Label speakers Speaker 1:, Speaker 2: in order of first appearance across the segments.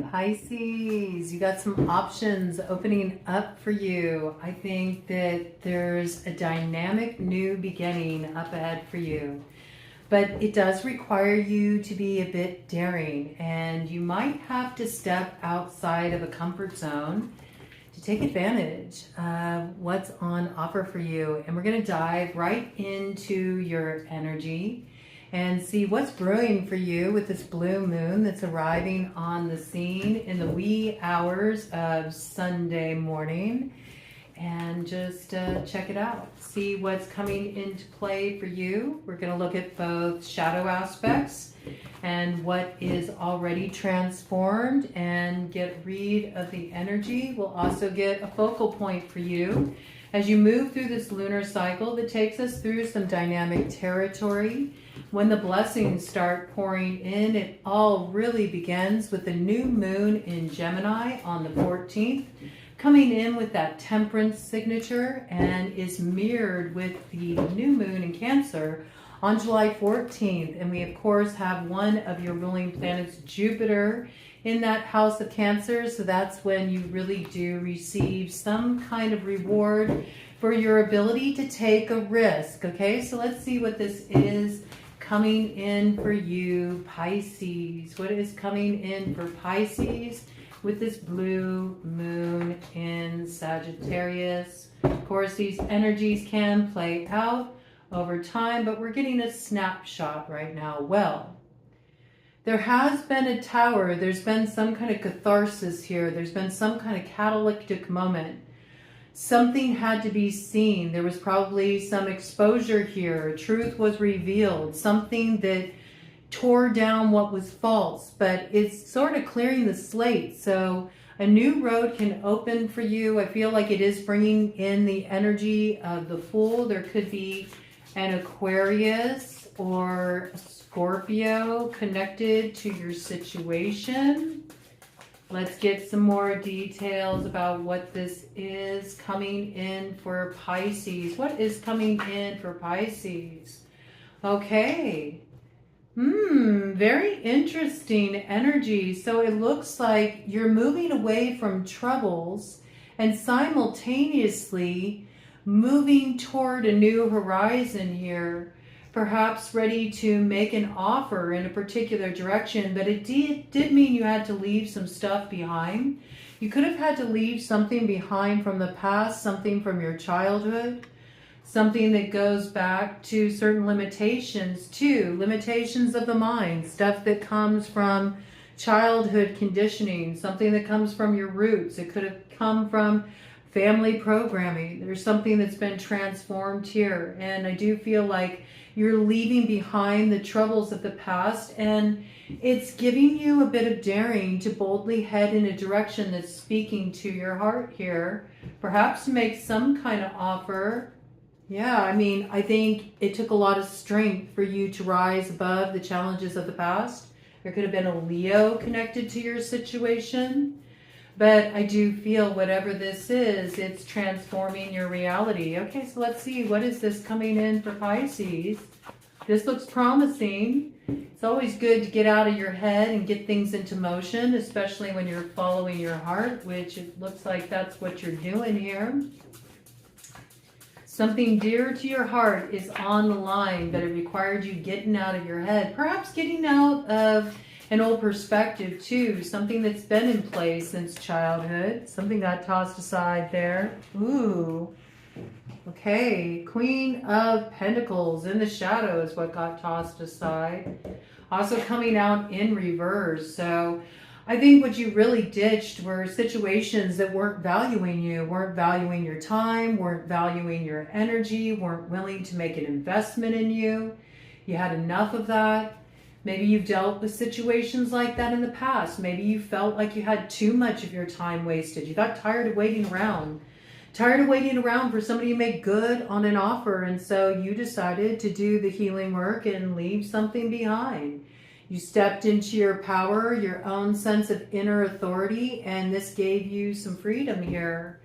Speaker 1: Pisces, you got some options opening up for you. I think that there's a dynamic new beginning up ahead for you. But it does require you to be a bit daring, and you might have to step outside of a comfort zone to take advantage of what's on offer for you. And we're going to dive right into your energy and see what's brewing for you with this blue moon that's arriving on the scene in the wee hours of Sunday morning. And just check it out. See what's coming into play for you. We're going to look at both shadow aspects and what is already transformed and get read of the energy. We'll also get a focal point for you as you move through this lunar cycle that takes us through some dynamic territory. When the blessings start pouring in, it all really begins with the new moon in Gemini on the 14th. Coming in with that temperance signature and is mirrored with the new moon in Cancer on July 14th. And we, of course, have one of your ruling planets, Jupiter, in that house of Cancer. So that's when you really do receive some kind of reward for your ability to take a risk. Okay, so let's see what this is coming in for you, Pisces. What is coming in for Pisces with this blue moon in Sagittarius? Of course, these energies can play out over time, but we're getting a snapshot right now. Well, there has been a tower. There's been some kind of catharsis here. There's been some kind of catalytic moment. Something had to be seen. There was probably some exposure here. Truth was revealed. Something that tore down what was false, but it's sort of clearing the slate. So a new road can open for you. I feel like it is bringing in the energy of the Fool. There could be an Aquarius or a Scorpio connected to your situation. Let's get some more details about what this is coming in for Pisces. What is coming in for Pisces? Okay. Very interesting energy. So it looks like you're moving away from troubles and simultaneously moving toward a new horizon here. Perhaps ready to make an offer in a particular direction, but it did mean you had to leave some stuff behind. You could have had to leave something behind from the past, something from your childhood, something that goes back to certain limitations too, limitations of the mind, stuff that comes from childhood conditioning, something that comes from your roots. It could have come from family programming. There's something that's been transformed here, and I do feel like you're leaving behind the troubles of the past, and it's giving you a bit of daring to boldly head in a direction that's speaking to your heart here. Perhaps make some kind of offer. Yeah, I mean, I think it took a lot of strength for you to rise above the challenges of the past. There could have been a Leo connected to your situation. But I do feel whatever this is, it's transforming your reality. Okay, so let's see. What is this coming in for Pisces? This looks promising. It's always good to get out of your head and get things into motion, especially when you're following your heart, which it looks like that's what you're doing here. Something dear to your heart is on the line, but it required you getting out of your head. Perhaps getting out of an old perspective too, something that's been in place since childhood. Something got tossed aside there. Ooh. Okay, Queen of Pentacles in the shadow is what got tossed aside. Also coming out in reverse. So I think what you really ditched were situations that weren't valuing you, weren't valuing your time, weren't valuing your energy, weren't willing to make an investment in you. You had enough of that. Maybe you've dealt with situations like that in the past. Maybe you felt like you had too much of your time wasted. You got tired of waiting around. Tired of waiting around for somebody to make good on an offer. And so you decided to do the healing work and leave something behind. You stepped into your power, your own sense of inner authority, and this gave you some freedom here.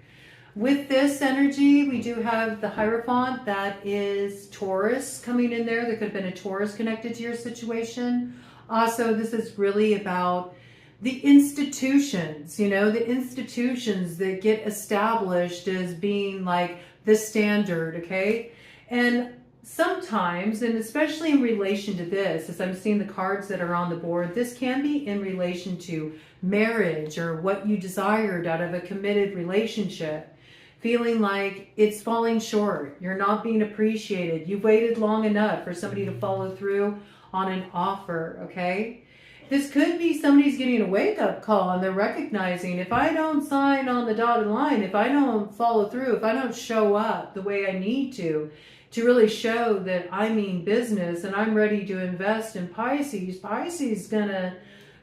Speaker 1: With this energy, we do have the Hierophant, that is Taurus coming in there. There could have been a Taurus connected to your situation. Also, this is really about the institutions, you know, the institutions that get established as being like the standard, okay? And sometimes, and especially in relation to this, as I'm seeing the cards that are on the board, this can be in relation to marriage or what you desired out of a committed relationship. Feeling like it's falling short, you're not being appreciated, you've waited long enough for somebody to follow through on an offer, okay? This could be somebody's getting a wake-up call and they're recognizing, if I don't sign on the dotted line, if I don't follow through, if I don't show up the way I need to really show that I mean business and I'm ready to invest in Pisces, Pisces is gonna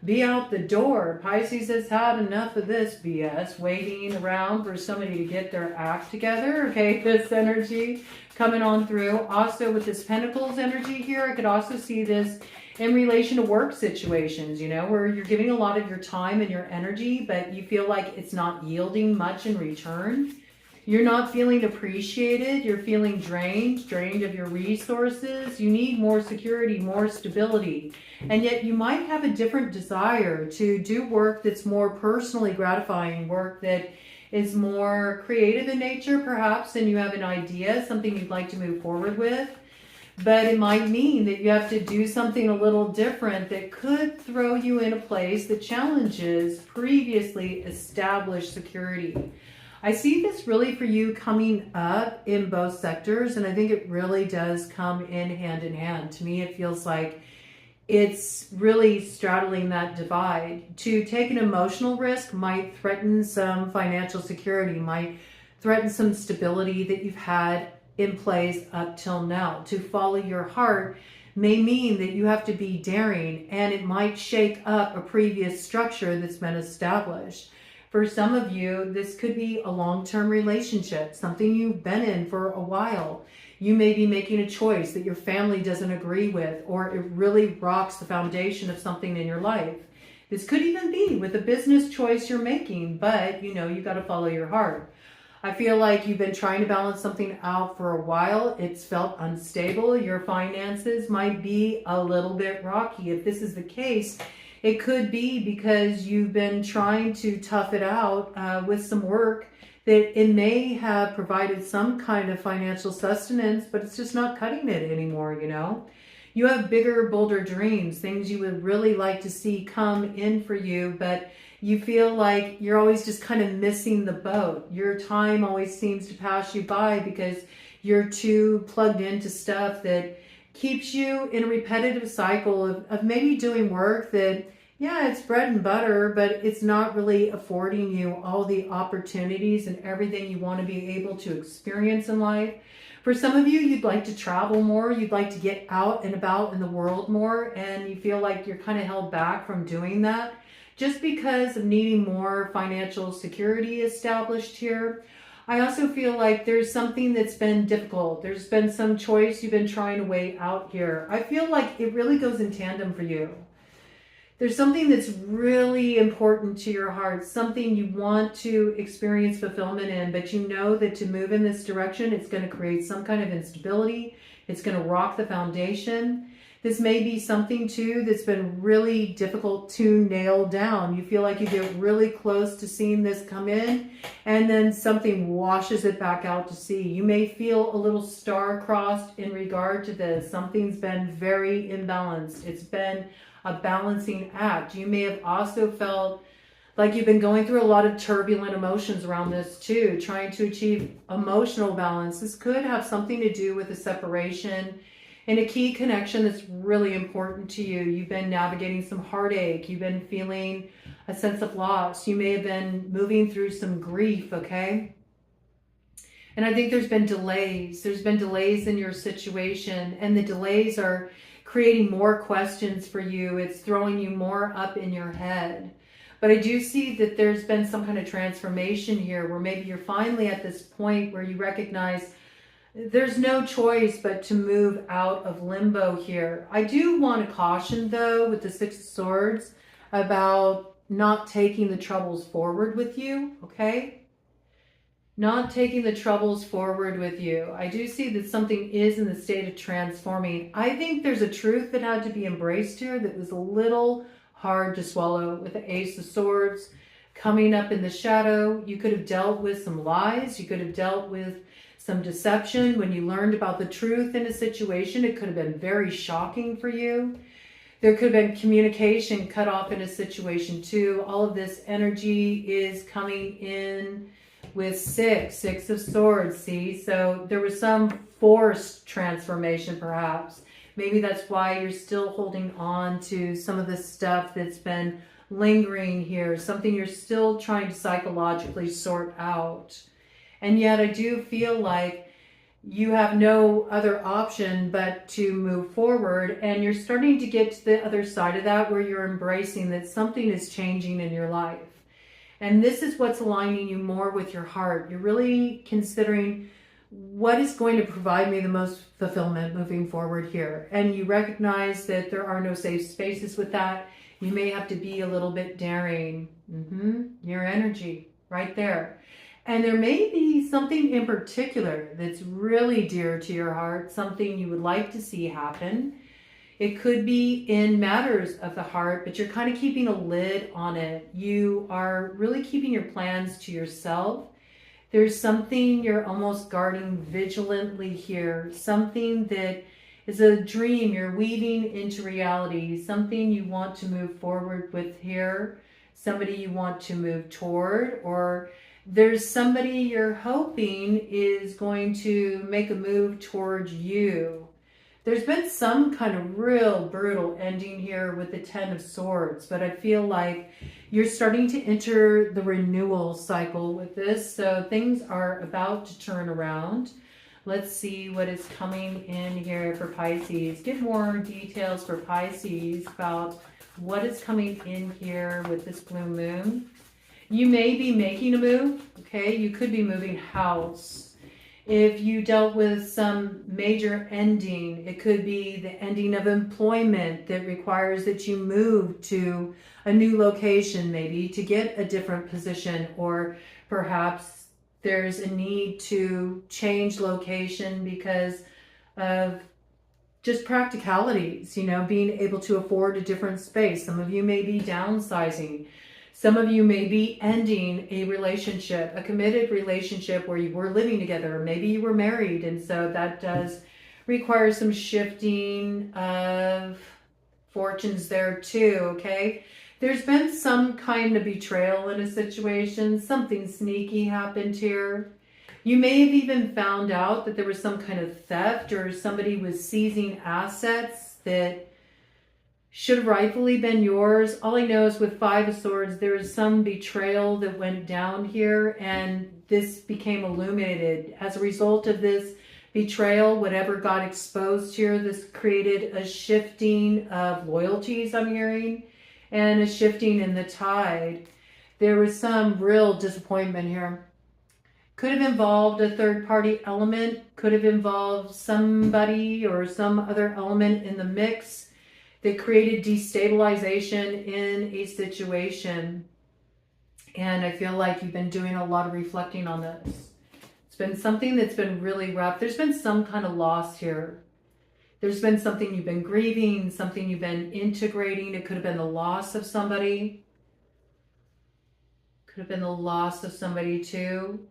Speaker 1: be out the door. Pisces has had enough of this BS, waiting around for somebody to get their act together, okay? This energy coming on through. Also with this Pentacles energy here, I could also see this in relation to work situations, you know, where you're giving a lot of your time and your energy, but you feel like it's not yielding much in return. You're not feeling appreciated. You're feeling drained of your resources. You need more security, more stability. And yet you might have a different desire to do work that's more personally gratifying, work that is more creative in nature, perhaps, and you have an idea, something you'd like to move forward with. But it might mean that you have to do something a little different that could throw you in a place that challenges previously established security. I see this really for you coming up in both sectors, and I think it really does come in hand. To me, it feels like it's really straddling that divide. To take an emotional risk might threaten some financial security, might threaten some stability that you've had in place up till now. To follow your heart may mean that you have to be daring, and it might shake up a previous structure that's been established. For some of you, this could be a long-term relationship, something you've been in for a while. You may be making a choice that your family doesn't agree with, or it really rocks the foundation of something in your life. This could even be with a business choice you're making, but you know, you got to follow your heart. I feel like you've been trying to balance something out for a while. It's felt unstable. Your finances might be a little bit rocky. If this is the case, it could be because you've been trying to tough it out with some work that it may have provided some kind of financial sustenance, but it's just not cutting it anymore, you know? You have bigger, bolder dreams, things you would really like to see come in for you, but you feel like you're always just kind of missing the boat. Your time always seems to pass you by because you're too plugged into stuff that keeps you in a repetitive cycle of maybe doing work that, yeah, it's bread and butter, but it's not really affording you all the opportunities and everything you want to be able to experience in life. For some of you, you'd like to travel more. You'd like to get out and about in the world more, and you feel like you're kind of held back from doing that just because of needing more financial security established here. I also feel like there's something that's been difficult. There's been some choice you've been trying to weigh out here. I feel like it really goes in tandem for you. There's something that's really important to your heart, something you want to experience fulfillment in, but you know that to move in this direction, it's going to create some kind of instability. It's going to rock the foundation. This may be something too that's been really difficult to nail down. You feel like you get really close to seeing this come in, and then something washes it back out to sea. You may feel a little star-crossed in regard to this. Something's been very imbalanced. It's been a balancing act. You may have also felt like you've been going through a lot of turbulent emotions around this too, trying to achieve emotional balance. This could have something to do with a separation and a key connection that's really important to you. You've been navigating some heartache. You've been feeling a sense of loss. You may have been moving through some grief, okay? And I think there's been delays. There's been delays in your situation, and the delays are creating more questions for you. It's throwing you more up in your head. But I do see that there's been some kind of transformation here where maybe you're finally at this point where you recognize there's no choice but to move out of limbo here. I do want to caution, though, with the Six of Swords about not taking the troubles forward with you, okay? Not taking the troubles forward with you. I do see that something is in the state of transforming. I think there's a truth that had to be embraced here that was a little hard to swallow with the Ace of Swords coming up in the shadow. You could have dealt with some lies. You could have dealt with some deception. When you learned about the truth in a situation, it could have been very shocking for you. There could have been communication cut off in a situation too. All of this energy is coming in with Six of Swords, see? So there was some forced transformation perhaps. Maybe that's why you're still holding on to some of the stuff that's been lingering here, something you're still trying to psychologically sort out. And yet I do feel like you have no other option but to move forward, and you're starting to get to the other side of that where you're embracing that something is changing in your life. And this is what's aligning you more with your heart. You're really considering what is going to provide me the most fulfillment moving forward here. And you recognize that there are no safe spaces with that. You may have to be a little bit daring. Your energy right there. And there may be something in particular that's really dear to your heart, something you would like to see happen. It could be in matters of the heart, but you're kind of keeping a lid on it. You are really keeping your plans to yourself. There's something you're almost guarding vigilantly here, something that is a dream you're weaving into reality, something you want to move forward with here, somebody you want to move toward, or there's somebody you're hoping is going to make a move towards you. There's been some kind of real brutal ending here with the Ten of Swords, but I feel like you're starting to enter the renewal cycle with this. So things are about to turn around. Let's see what is coming in here for Pisces. Get more details for Pisces about what is coming in here with this blue moon. You may be making a move, okay? You could be moving house. If you dealt with some major ending, it could be the ending of employment that requires that you move to a new location, maybe to get a different position, or perhaps there's a need to change location because of just practicalities, you know, being able to afford a different space. Some of you may be downsizing. Some of you may be ending a relationship, a committed relationship where you were living together, or maybe you were married, and so that does require some shifting of fortunes there too, okay? There's been some kind of betrayal in a situation. Something sneaky happened here. You may have even found out that there was some kind of theft, or somebody was seizing assets that should have rightfully been yours. All I know is with Five of Swords, there is some betrayal that went down here, and this became illuminated. As a result of this betrayal, whatever got exposed here, this created a shifting of loyalties, I'm hearing, and a shifting in the tide. There was some real disappointment here. Could have involved a third-party element, could have involved somebody or some other element in the mix that created destabilization in a situation. And I feel like you've been doing a lot of reflecting on this. It's been something that's been really rough. There's been some kind of loss here. There's been something you've been grieving, something you've been integrating. It could have been the loss of somebody. Could have been the loss of somebody too.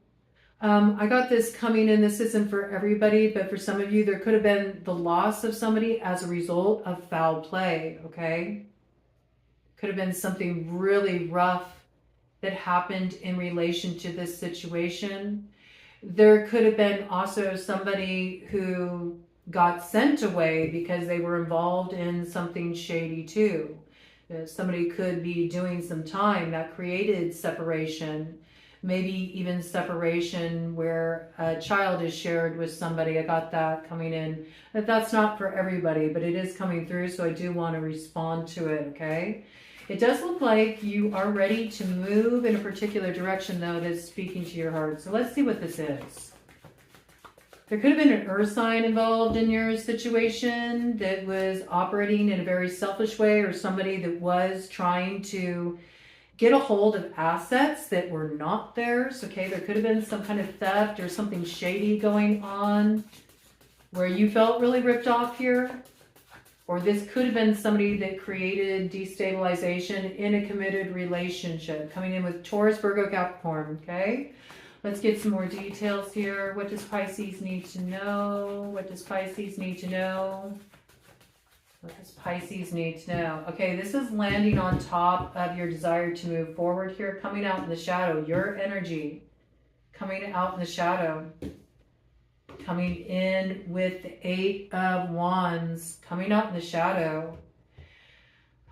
Speaker 1: I got this coming in. This isn't for everybody, but for some of you, there could have been the loss of somebody as a result of foul play, okay? Could have been something really rough that happened in relation to this situation. There could have been also somebody who got sent away because they were involved in something shady too. Somebody could be doing some time that created separation. Maybe even separation where a child is shared with somebody. I got that coming in. That's not for everybody, but it is coming through, so I do want to respond to it, okay? It does look like you are ready to move in a particular direction, though, that's speaking to your heart. So let's see what this is. There could have been an earth sign involved in your situation that was operating in a very selfish way, or somebody that was trying to get a hold of assets that were not theirs, okay? There could have been some kind of theft or something shady going on where you felt really ripped off here. Or this could have been somebody that created destabilization in a committed relationship. Coming in with Taurus, Virgo, Capricorn, okay? Let's get some more details here. What does Pisces need to know? What does Pisces need to know? What does Pisces need to know? Okay, this is landing on top of your desire to move forward here, coming out in the shadow. Your energy coming out in the shadow. Coming in with the 8 of Wands, coming out in the shadow.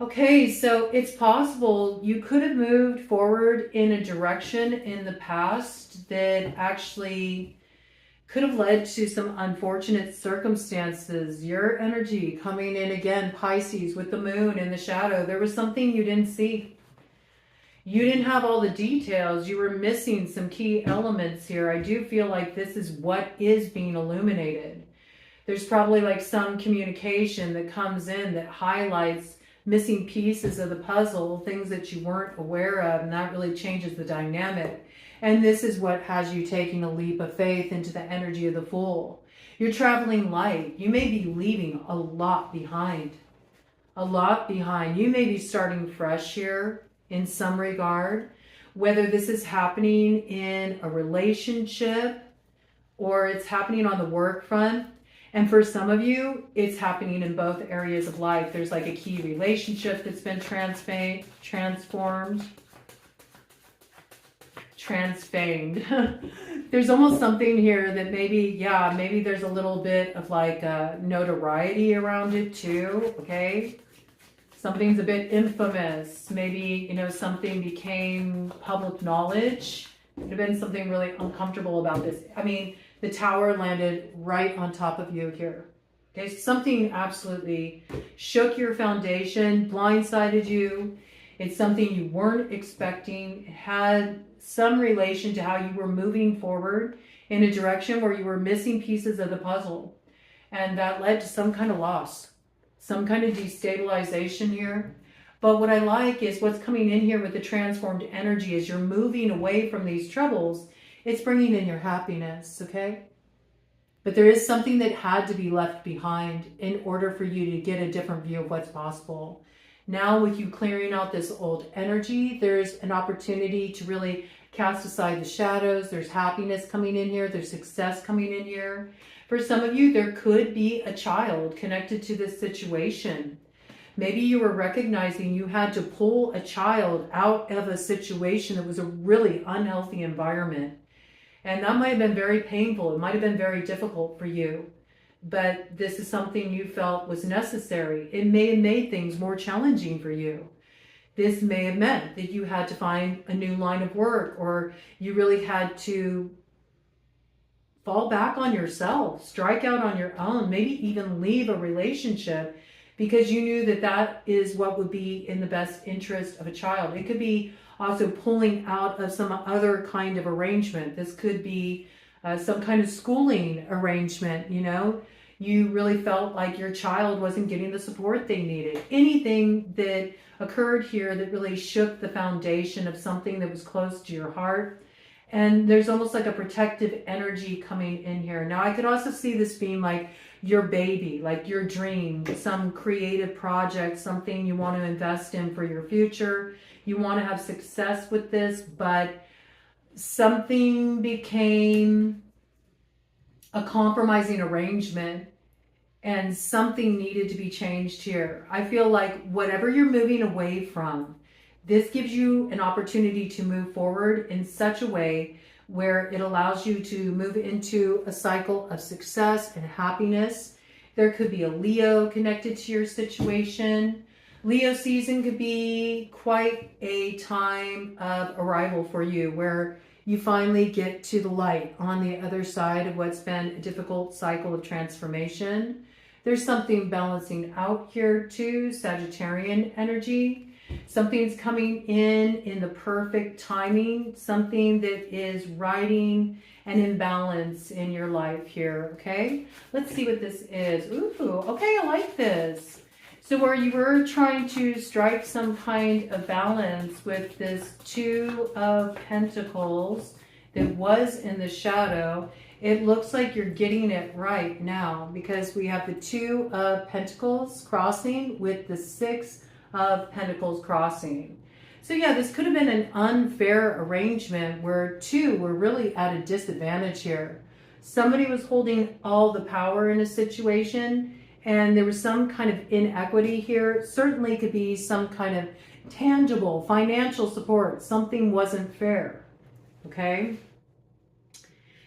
Speaker 1: Okay, so it's possible you could have moved forward in a direction in the past that actually could have led to some unfortunate circumstances. Your energy coming in again, Pisces, with the moon in the shadow. There was something you didn't see. You didn't have all the details. You were missing some key elements here. I do feel like this is what is being illuminated. There's probably like some communication that comes in that highlights missing pieces of the puzzle, things that you weren't aware of, and that really changes the dynamic. And this is what has you taking a leap of faith into the energy of the Fool. You're traveling light. You may be leaving a lot behind. A lot behind. You may be starting fresh here in some regard, whether this is happening in a relationship or it's happening on the work front. And for some of you, it's happening in both areas of life. There's like a key relationship that's been transformed. There's almost something here that maybe, yeah, maybe there's a little bit of like notoriety around it too, okay? Something's a bit infamous. Maybe, you know, something became public knowledge. It could have been something really uncomfortable about this. I mean, the Tower landed right on top of you here. Okay, something absolutely shook your foundation, blindsided you. It's something you weren't expecting. It had some relation to how you were moving forward in a direction where you were missing pieces of the puzzle. And that led to some kind of loss. Some kind of destabilization here. But what I like is what's coming in here with the transformed energy as you're moving away from these troubles. It's bringing in your happiness, okay? But there is something that had to be left behind in order for you to get a different view of what's possible. Now with you clearing out this old energy, there's an opportunity to really cast aside the shadows. There's happiness coming in here. There's success coming in here. For some of you, there could be a child connected to this situation. Maybe you were recognizing you had to pull a child out of a situation that was a really unhealthy environment. And that might have been very painful. It might have been very difficult for you. But this is something you felt was necessary. It may have made things more challenging for you. This may have meant that you had to find a new line of work, or you really had to fall back on yourself, strike out on your own, maybe even leave a relationship because you knew that that is what would be in the best interest of a child. It could be also pulling out of some other kind of arrangement. This could be some kind of schooling arrangement, you know. You really felt like your child wasn't getting the support they needed. Anything that occurred here that really shook the foundation of something that was close to your heart. And there's almost like a protective energy coming in here. Now, I could also see this being like your baby, like your dream, some creative project, something you want to invest in for your future. You want to have success with this, but something became a compromising arrangement and something needed to be changed here. I feel like whatever you're moving away from, this gives you an opportunity to move forward in such a way where it allows you to move into a cycle of success and happiness. There could be a Leo connected to your situation. Leo season could be quite a time of arrival for you where you finally get to the light on the other side of what's been a difficult cycle of transformation. There's something balancing out here too, Sagittarian energy. Something's coming in the perfect timing, something that is righting an imbalance in your life here, okay? Let's see what this is. Ooh, okay, I like this. So where you were trying to strike some kind of balance with this Two of Pentacles that was in the shadow, it looks like you're getting it right now, because we have the 2 of Pentacles crossing with the 6 of Pentacles crossing. So yeah, this could have been an unfair arrangement where 2 were really at a disadvantage here. Somebody was holding all the power in a situation, and there was some kind of inequity here. Certainly could be some kind of tangible financial support. Something wasn't fair, okay?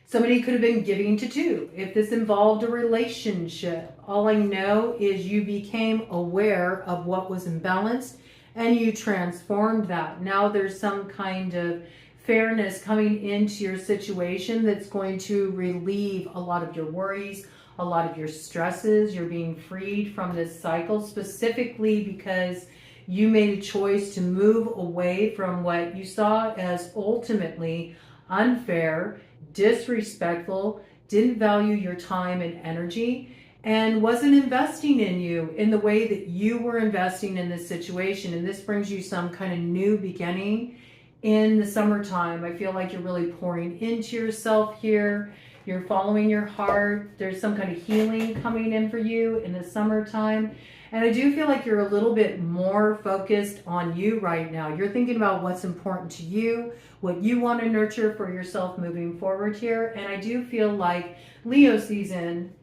Speaker 1: Somebody could have been giving to 2. If this involved a relationship, all I know is you became aware of what was imbalanced and you transformed that. Now there's some kind of fairness coming into your situation that's going to relieve a lot of your worries, a lot of your stresses. You're being freed from this cycle, specifically because you made a choice to move away from what you saw as ultimately unfair, disrespectful, didn't value your time and energy, and wasn't investing in you in the way that you were investing in this situation. And this brings you some kind of new beginning in the summertime. I feel like you're really pouring into yourself here. You're following your heart. There's some kind of healing coming in for you in the summertime. And I do feel like you're a little bit more focused on you right now. You're thinking about what's important to you, what you want to nurture for yourself moving forward here. And I do feel like Leo season,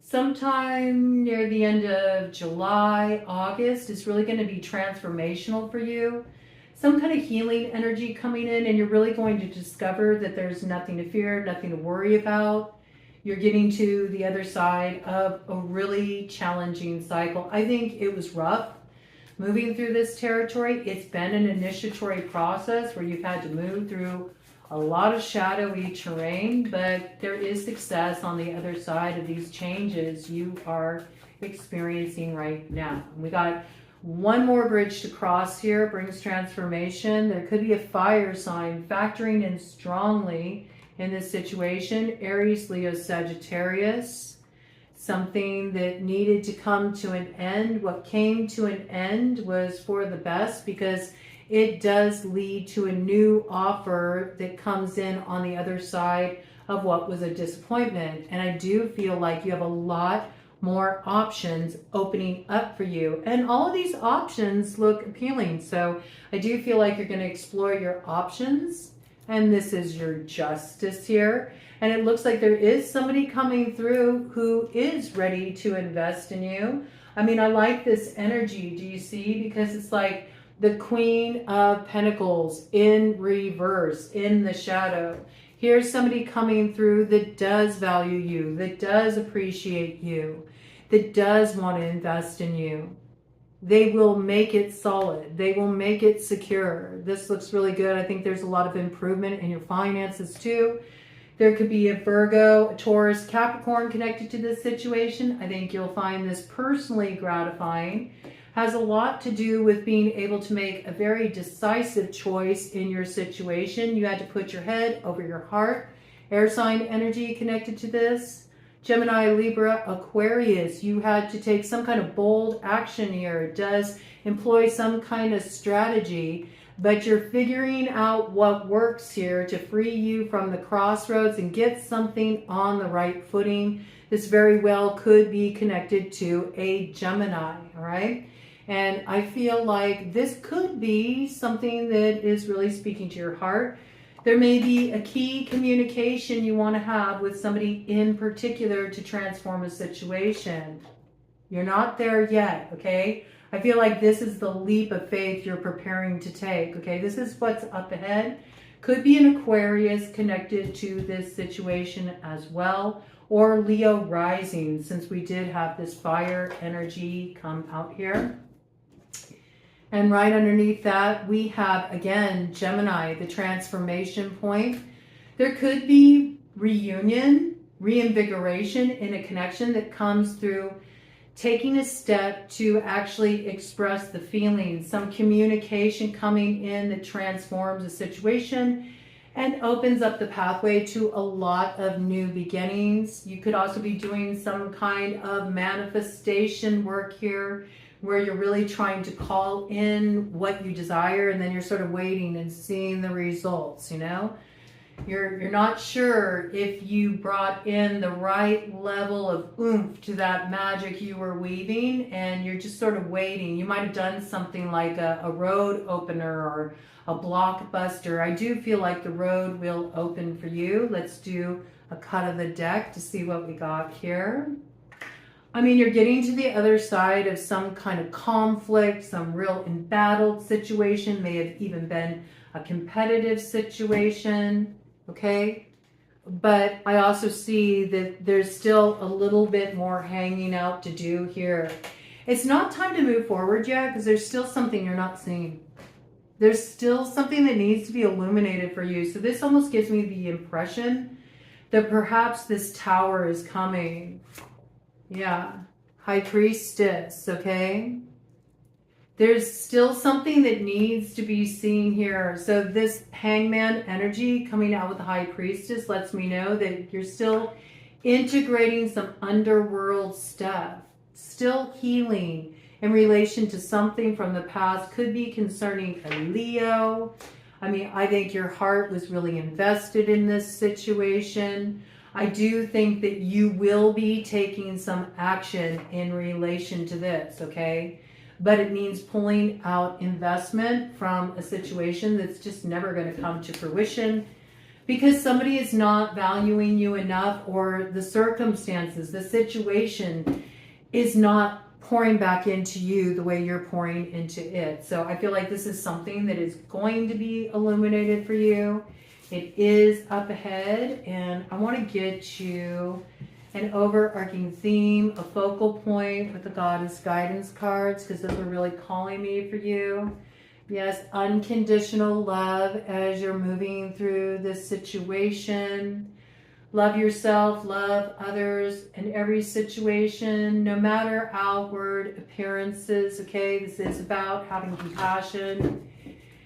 Speaker 1: sometime near the end of July, August, is really going to be transformational for you. Some kind of healing energy coming in, and you're really going to discover that there's nothing to fear, nothing to worry about. You're getting to the other side of a really challenging cycle. I think it was rough moving through this territory. It's been an initiatory process where you've had to move through a lot of shadowy terrain, but there is success on the other side of these changes you are experiencing right now. We got one more bridge to cross here, brings transformation. There could be a fire sign factoring in strongly in this situation. Aries, Leo, Sagittarius. Something that needed to come to an end. What came to an end was for the best, because it does lead to a new offer that comes in on the other side of what was a disappointment. And I do feel like you have a lot more options opening up for you. And all of these options look appealing. So I do feel like you're going to explore your options. And this is your justice here. And it looks like there is somebody coming through who is ready to invest in you. I mean, I like this energy. Do you see? Because it's like the Queen of Pentacles in reverse, in the shadow. Here's somebody coming through that does value you, that does appreciate you, that does want to invest in you. They will make it solid. They will make it secure. This looks really good. I think there's a lot of improvement in your finances too. There could be a Virgo, a Taurus, Capricorn connected to this situation. I think you'll find this personally gratifying. Has a lot to do with being able to make a very decisive choice in your situation. You had to put your head over your heart. Air sign energy connected to this. Gemini, Libra, Aquarius, you had to take some kind of bold action here. It does employ some kind of strategy, but you're figuring out what works here to free you from the crossroads and get something on the right footing. This very well could be connected to a Gemini, all right? And I feel like this could be something that is really speaking to your heart. There may be a key communication you want to have with somebody in particular to transform a situation. You're not there yet, okay? I feel like this is the leap of faith you're preparing to take, okay? This is what's up ahead. Could be an Aquarius connected to this situation as well, or Leo rising, since we did have this fire energy come out here. And right underneath that, we have, again, Gemini, the transformation point. There could be reunion, reinvigoration in a connection that comes through taking a step to actually express the feelings, some communication coming in that transforms a situation and opens up the pathway to a lot of new beginnings. You could also be doing some kind of manifestation work here, where you're really trying to call in what you desire, and then you're sort of waiting and seeing the results, you know? You're not sure if you brought in the right level of oomph to that magic you were weaving, and you're just sort of waiting. You might have done something like a road opener or a blockbuster. I do feel like the road will open for you. Let's do a cut of the deck to see what we got here. I mean, you're getting to the other side of some kind of conflict, some real embattled situation, may have even been a competitive situation. Okay, but I also see that there's still a little bit more hanging out to do here. It's not time to move forward yet because there's still something you're not seeing. There's still something that needs to be illuminated for you. So this almost gives me the impression that perhaps this tower is coming. Yeah, High Priestess, okay? There's still something that needs to be seen here. So this Hangman energy coming out with the High Priestess lets me know that you're still integrating some underworld stuff, still healing in relation to something from the past. Could be concerning a Leo. I mean, I think your heart was really invested in this situation. I do think that you will be taking some action in relation to this, okay? But it means pulling out investment from a situation that's just never going to come to fruition because somebody is not valuing you enough, or the circumstances, the situation is not pouring back into you the way you're pouring into it. So I feel like this is something that is going to be illuminated for you. It is up ahead, and I want to get you an overarching theme, a focal point with the Goddess guidance cards, because those are really calling me for you. Yes, unconditional love as you're moving through this situation. Love yourself, love others in every situation, no matter outward appearances, okay? This is about having compassion.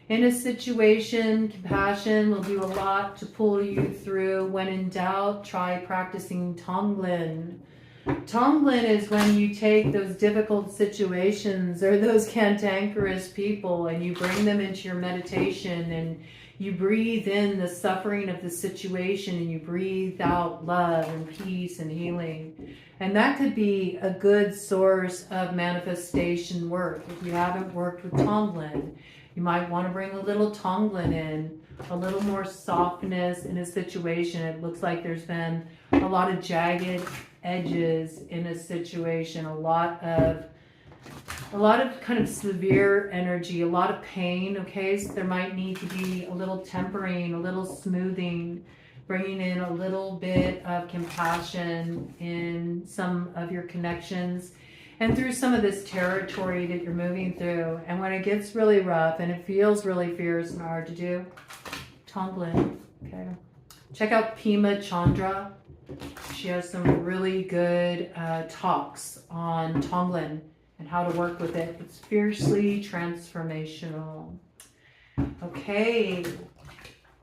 Speaker 1: In a situation, compassion will do a lot to pull you through. When in doubt, try practicing Tonglen. Tonglen is when you take those difficult situations or those cantankerous people and you bring them into your meditation, and you breathe in the suffering of the situation and you breathe out love and peace and healing. And that could be a good source of manifestation work. If you haven't worked with Tonglen, you might want to bring a little Tonglen in, a little more softness in a situation. It looks like there's been a lot of jagged edges in a situation, a lot of kind of severe energy, a lot of pain, okay? So there might need to be a little tempering, a little smoothing, bringing in a little bit of compassion in some of your connections and through some of this territory that you're moving through. And when it gets really rough and it feels really fierce and hard to do, Tonglen, okay? Check out Pima Chandra. She has some really good talks on Tonglen and how to work with it. It's fiercely transformational. Okay,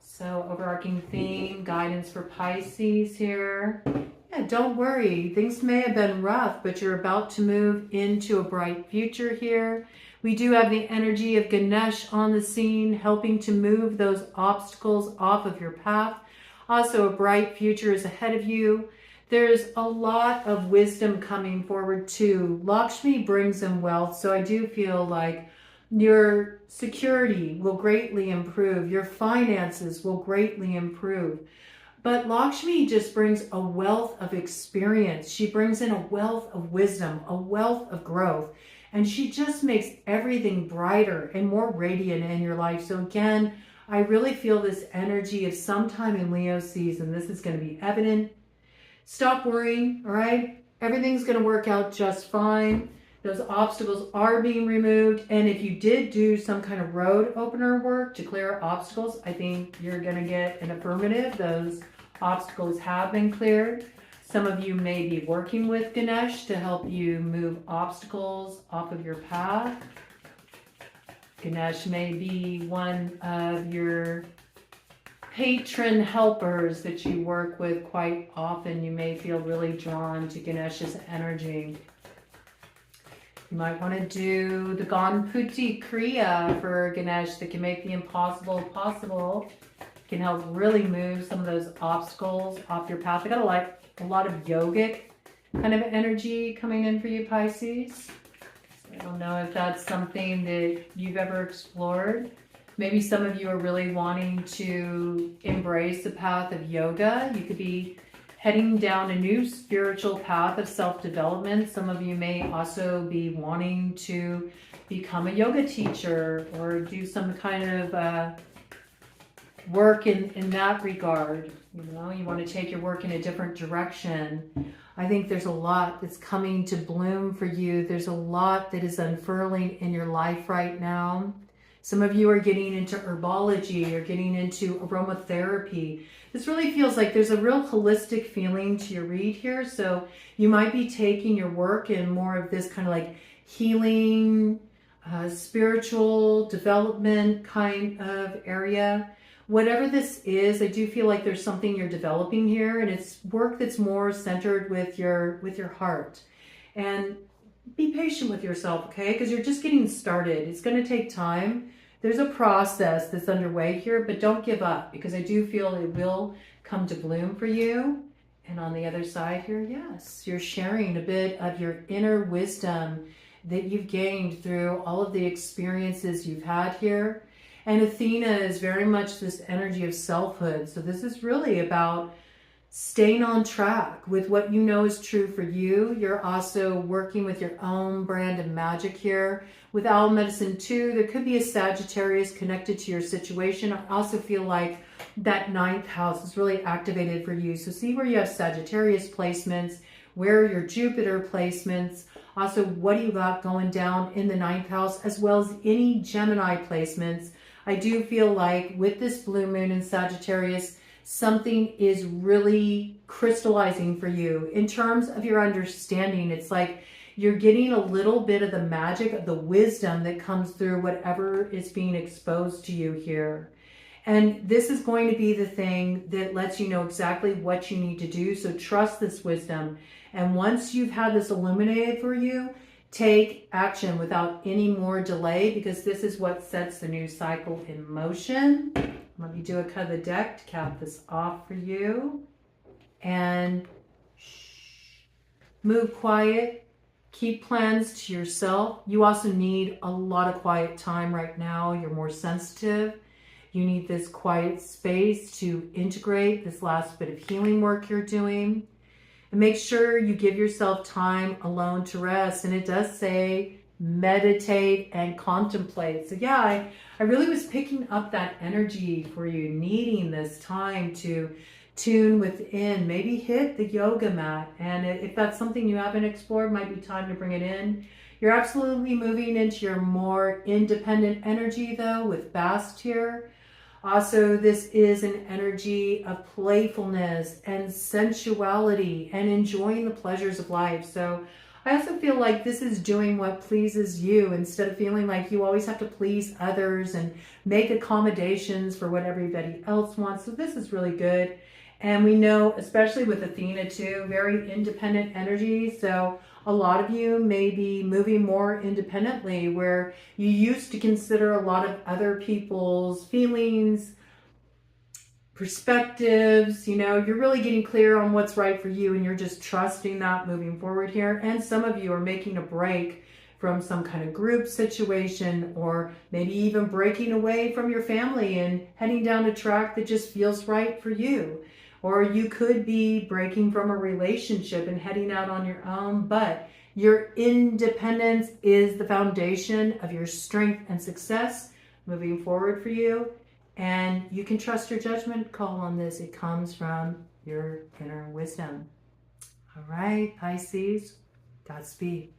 Speaker 1: so overarching theme, guidance for Pisces here. Yeah, don't worry. Things may have been rough, but you're about to move into a bright future here. We do have the energy of Ganesh on the scene, helping to move those obstacles off of your path. Also, a bright future is ahead of you. There's a lot of wisdom coming forward too. Lakshmi brings in wealth, so I do feel like your security will greatly improve. Your finances will greatly improve. But Lakshmi just brings a wealth of experience. She brings in a wealth of wisdom, a wealth of growth, and she just makes everything brighter and more radiant in your life. So again, I really feel this energy of sometime in Leo season. This is going to be evident. Stop worrying, all right? Everything's going to work out just fine. Those obstacles are being removed. And if you did do some kind of road opener work to clear obstacles, I think you're going to get an affirmative. Those obstacles have been cleared. Some of you may be working with Ganesh to help you move obstacles off of your path. Ganesh may be one of your patron helpers that you work with quite often. You may feel really drawn to Ganesh's energy. You might want to do the Ganpati Kriya for Ganesh that can make the impossible possible. can help really move some of those obstacles off your path. I got a lot of yogic kind of energy coming in for you, Pisces. So I don't know if that's something that you've ever explored. Maybe some of you are really wanting to embrace the path of yoga. You could be heading down a new spiritual path of self-development. Some of you may also be wanting to become a yoga teacher or do some kind of work in that regard. You know, you want to take your work in a different direction. I think there's a lot that's coming to bloom for you. There's a lot that is unfurling in your life right now. Some of you are getting into herbology or getting into aromatherapy. This really feels like there's a real holistic feeling to your read here. So you might be taking your work in more of this kind of like healing, spiritual development kind of area. Whatever this is, I do feel like there's something you're developing here, and it's work that's more centered with your heart. And be patient with yourself, okay? Because you're just getting started. It's going to take time. There's a process that's underway here, but don't give up, because I do feel it will come to bloom for you. And on the other side here, yes, you're sharing a bit of your inner wisdom that you've gained through all of the experiences you've had here. And Athena is very much this energy of selfhood. So this is really about staying on track with what you know is true for you. You're also working with your own brand of magic here. With Owl Medicine 2, there could be a Sagittarius connected to your situation. I also feel like that 9th house is really activated for you. So see where you have Sagittarius placements, where are your Jupiter placements, also what do you got going down in the 9th house, as well as any Gemini placements. I do feel like with this blue moon in Sagittarius, something is really crystallizing for you in terms of your understanding. It's like you're getting a little bit of the magic of the wisdom that comes through whatever is being exposed to you here. And this is going to be the thing that lets you know exactly what you need to do. So trust this wisdom. And once you've had this illuminated for you, take action without any more delay, because this is what sets the new cycle in motion. Let me do a cut of the deck to cap this off for you. And move quiet. Keep plans to yourself. You also need a lot of quiet time right now. You're more sensitive. You need this quiet space to integrate this last bit of healing work you're doing. And make sure you give yourself time alone to rest. And it does say meditate and contemplate. So yeah, I really was picking up that energy for you, needing this time to tune within, maybe hit the yoga mat. And if that's something you haven't explored, might be time to bring it in. You're absolutely moving into your more independent energy though with Bast here. Also, this is an energy of playfulness and sensuality and enjoying the pleasures of life. So I also feel like this is doing what pleases you instead of feeling like you always have to please others and make accommodations for what everybody else wants. So this is really good. And we know, especially with Athena too, very independent energy. So a lot of you may be moving more independently, where you used to consider a lot of other people's feelings, perspectives. You know, you're really getting clear on what's right for you, and you're just trusting that moving forward here. And some of you are making a break from some kind of group situation, or maybe even breaking away from your family and heading down a track that just feels right for you. Or you could be breaking from a relationship and heading out on your own, but your independence is the foundation of your strength and success moving forward for you. And you can trust your judgment call on this. It comes from your inner wisdom. All right, Pisces, Godspeed.